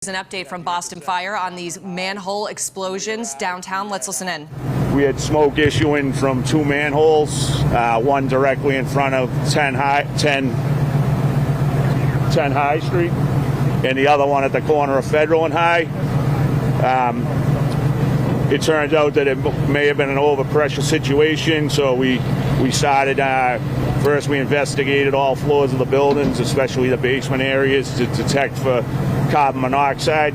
An update from Boston Fire on these manhole explosions downtown. Let's listen in. We had smoke issuing from two manholes, one directly in front of 10 High Street, and the other one at the corner of Federal and High. It turns out that it may have been an overpressure situation, so we started, first we investigated all floors of the buildings, especially the basement areas, to detect for carbon monoxide,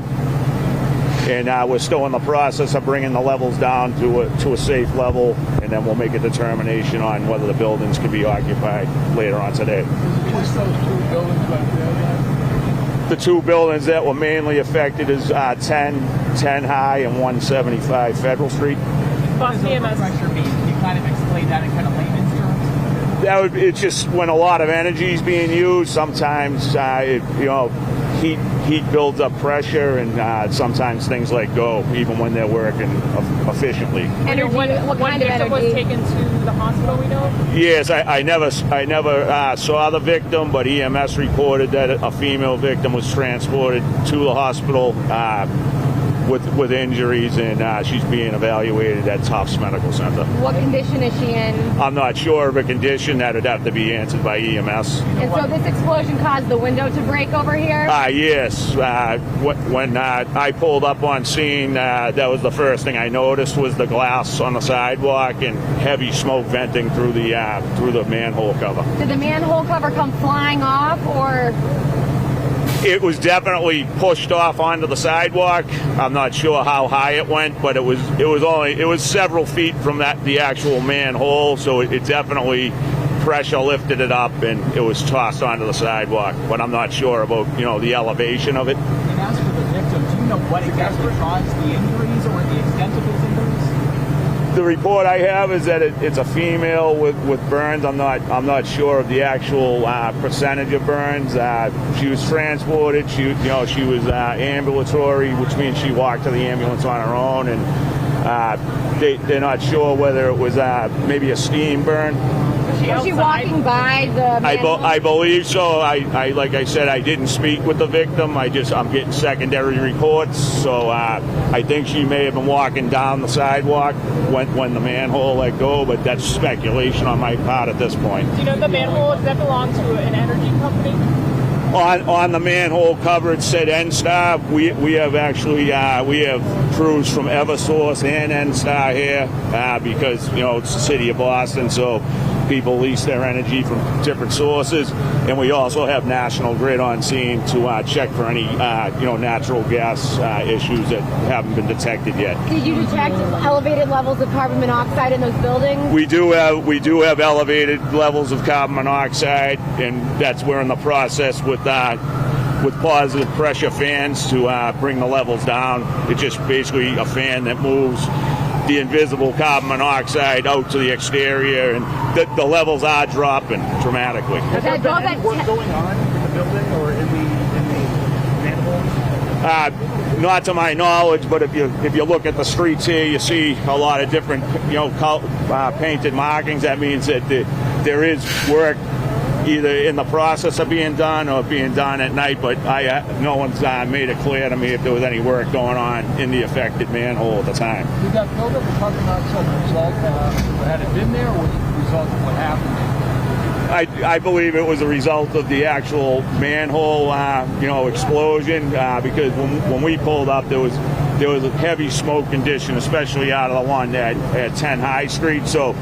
and we're still in the process of bringing the levels down to a safe level, and then we'll make a determination on whether the buildings can be occupied later on today. What's those two buildings right there? The two buildings that were mainly affected is 10 High and 175 Federal Street. What does overpressure mean? Can you kind of explain that in kind of layman's terms? It's just when a lot of energy is being used, sometimes heat builds up pressure, and sometimes things let go, even when they're working efficiently. Energy, what kind of energy? Was taken to the hospital, we know? Yes, I never saw the victim, but EMS reported that a female victim was transported to the hospital with injuries, and she's being evaluated at Tufts Medical Center. What condition is she in? I'm not sure of a condition. That would have to be answered by EMS. And so this explosion caused the window to break over here? Yes. When I pulled up on scene, that was the first thing I noticed was the glass on the sidewalk and heavy smoke venting through the manhole cover. Did the manhole cover come flying off, or? It was definitely pushed off onto the sidewalk. I'm not sure how high it went, but it was several feet from the actual manhole, so it definitely pressure lifted it up and it was tossed onto the sidewalk. But I'm not sure about the elevation of it. And as for the victim, do you know what exactly caused the injuries or the extent of his injuries? The report I have is that it's a female with burns. I'm not sure of the actual percentage of burns. She was transported. She was ambulatory, which means she walked to the ambulance on her own, and they're not sure whether it was maybe a steam burn. Was she walking by the manhole? I believe so. I like I said, I didn't speak with the victim. I'm getting secondary reports, so I think she may have been walking down the sidewalk when the manhole let go, but that's speculation on my part at this point. Do you know the manhole, does that belong to an energy company? On the manhole cover, it said N-Star. We have crews from Eversource and N-Star here because it's the city of Boston, so people lease their energy from different sources, and we also have National Grid on scene to check for any natural gas issues that haven't been detected yet. Did you detect elevated levels of carbon monoxide in those buildings? We do have elevated levels of carbon monoxide, and we're in the process with positive pressure fans to bring the levels down. It's just basically a fan that moves the invisible carbon monoxide out to the exterior, and the levels are dropping dramatically. Has there been any work going on in the building or in the manhole? Not to my knowledge, but if you look at the streets here, you see a lot of different painted markings. That means that there is work either in the process of being done or being done at night, but no one's made it clear to me if there was any work going on in the affected manhole at the time. Did that buildup of carbon monoxide result, had it been there, or was it a result of what happened? I believe it was a result of the actual manhole, explosion, because when we pulled up, there was a heavy smoke condition, especially out of the one at 10 High Street, so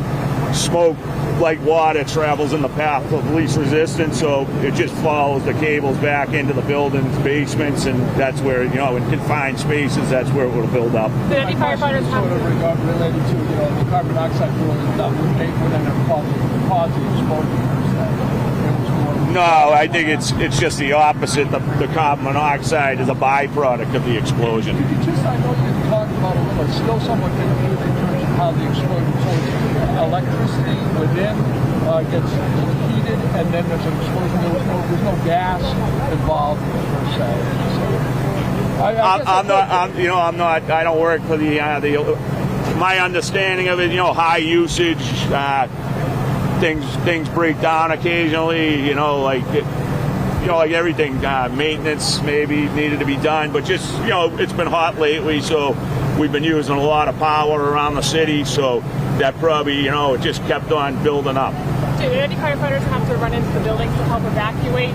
smoke, like water, travels in the path of least resistance, so it just follows the cables back into the building's basements, and that's where, in confined spaces, that's where it will build up. Did any firefighters have related to, the carbon dioxide building up would end up causing explosion? No, I think it's just the opposite. The carbon monoxide is a byproduct of the explosion. Could you I know you talked about a little, it's still somewhat confusing in terms of how the explosion, so electricity within gets heated, and then there's an explosion. There's no gas involved per se. I don't work for the my understanding of it, high usage, things break down occasionally, like everything, maintenance maybe needed to be done, but just, it's been hot lately, so we've been using a lot of power around the city, so that probably, it just kept on building up. Did any firefighters have to run into the buildings to help evacuate?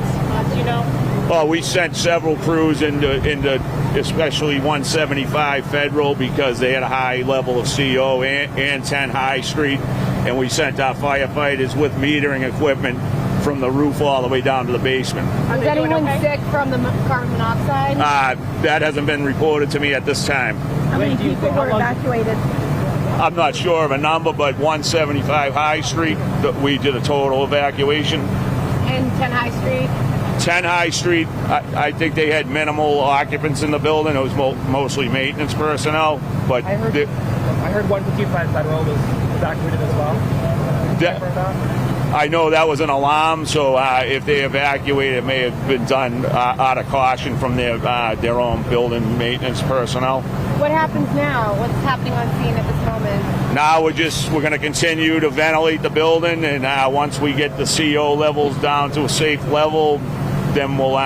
Do you know? Well, we sent several crews into especially 175 Federal because they had a high level of CO and 10 High Street, and we sent our firefighters with metering equipment from the roof all the way down to the basement. Is anyone sick from the carbon monoxide? That hasn't been reported to me at this time. How many people were evacuated? I'm not sure of a number, but 175 High Street, we did a total evacuation. And 10 High Street? 10 High Street, I think they had minimal occupants in the building. It was mostly maintenance personnel. But I heard 155 Federal was evacuated as well. I know that was an alarm, so if they evacuated, it may have been done out of caution from their own building maintenance personnel. What happens now? What's happening on scene at this moment? Now we're going to continue to ventilate the building, and once we get the CO levels down to a safe level, then we'll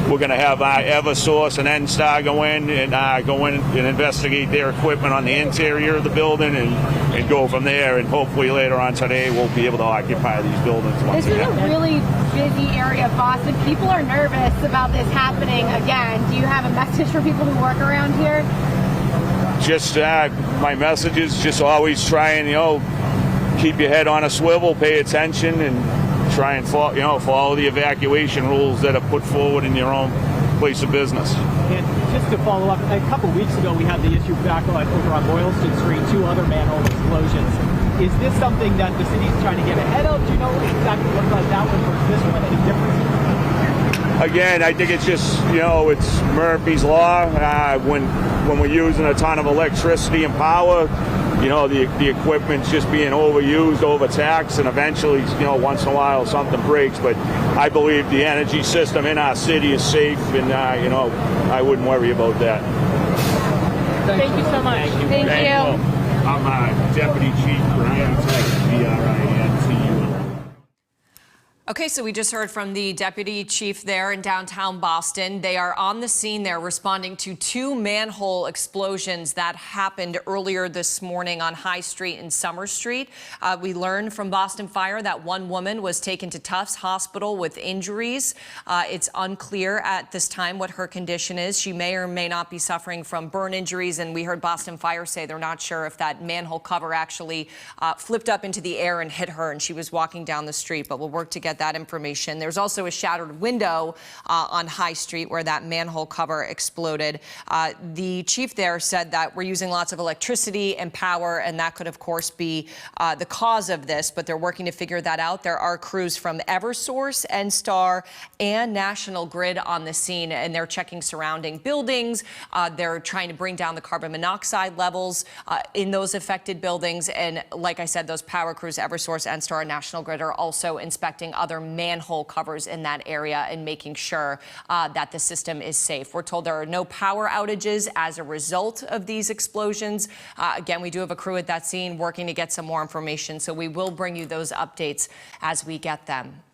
we're going to have Eversource and NSTAR go in and investigate their equipment on the interior of the building and go from there. And hopefully later on today we'll be able to occupy these buildings once This again. is a really busy area of Boston. People are nervous about this happening again. Do you have a message for people who work around here? Just my message is just always try and keep your head on a swivel, pay attention, and try and follow the evacuation rules that are put forward in your own place of business. And just to follow up, a couple weeks ago we had the issue back over on Boylston Street, 2 other manhole explosions. Is this something that the city's trying to get ahead of? Do you know exactly what caused that one versus this one? Any difference? Again, I think it's just, it's Murphy's Law. When we're using a ton of electricity and power, the equipment's just being overused, overtaxed, and eventually, once in a while something breaks. But I believe the energy system in our city is safe, and, I wouldn't worry about that. Thank you so much. Thank you. I'm Deputy Chief Brian Tully, BRINTULY. Okay, so we just heard from the deputy chief there in downtown Boston. They are on the scene there responding to 2 manhole explosions that happened earlier this morning on High Street and Summer Street. We learned from Boston Fire that one woman was taken to Tufts Hospital with injuries. It's unclear at this time what her condition is. She may or may not be suffering from burn injuries, and we heard Boston Fire say they're not sure if that manhole cover actually flipped up into the air and hit her, and she was walking down the street, but we'll work to get that information. There's also a shattered window on High Street where that manhole cover exploded. The chief there said that we're using lots of electricity and power, and that could, of course, be the cause of this, but they're working to figure that out. There are crews from Eversource, NSTAR, and National Grid on the scene, and they're checking surrounding buildings. They're trying to bring down the carbon monoxide levels in those affected buildings. And like I said, those power crews, Eversource, NSTAR, and National Grid, are also inspecting other manhole covers in that area and making sure that the system is safe. We're told there are no power outages as a result of these explosions. Again, we do have a crew at that scene working to get some more information, so we will bring you those updates as we get them.